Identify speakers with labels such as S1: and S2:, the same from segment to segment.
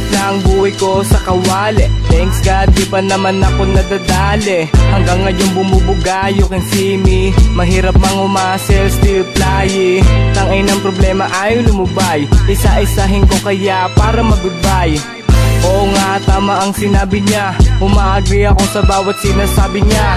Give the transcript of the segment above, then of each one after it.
S1: Umikot na ang buhay ko sa kawali. Thanks God, di pa naman ako nadadali. Hanggang ngayon bumubuga, you can see me. Mahirap mang umasel, still flying. Tangay ng problema ay lumubay. Isa-isahin ko kaya para mag-goodbye. Oo nga, tama ang sinabi niya. Umaagree ako sa bawat sinasabi niya.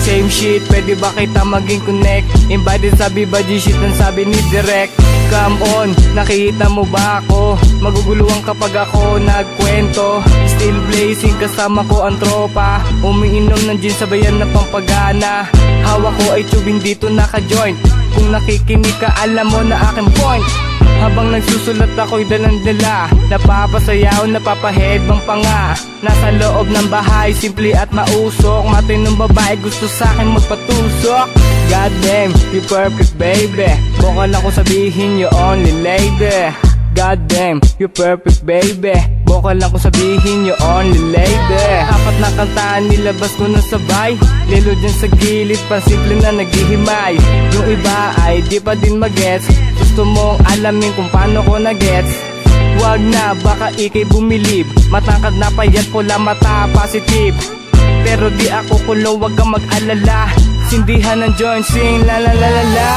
S1: Same shit, pwede ba kita maging connect? Invited sabi ba G-shit ang sabi ni Direct? Come on, nakita mo ba ako? Maguguluhan kapag ako nagkwento. Still blazing, kasama ko ang tropa. Umiinom ng gin sabayan na pampagana. Hawak ko ay tubing dito naka-joint. Kung nakikinig ka alam mo na aking point. Habang nagsusulat ako'y dalang-dala. Napapasayaw, napapaheadbang pa nga. Nasa loob ng bahay, simple at mausok. Matinong babae gusto sa'kin magpatusok. God damn, you perfect baby. Bukal lang ko sabihin you only lady. God damn, you perfect baby. Bukal lang ko sabihin you only lady. Apat na kantaan nilabas ko na sabay. Lilo dyan sa gilid, pansimple na naghihimay. Yung iba ay di pa din magets. Gusto mong alamin kung paano ko na-gets. Wag na, baka ikay bumilib. Matangkad na payat, pula mata, positive. Pero di ako kulo, wag kang mag-alala. Sindihan ng joint, sing la la la la la.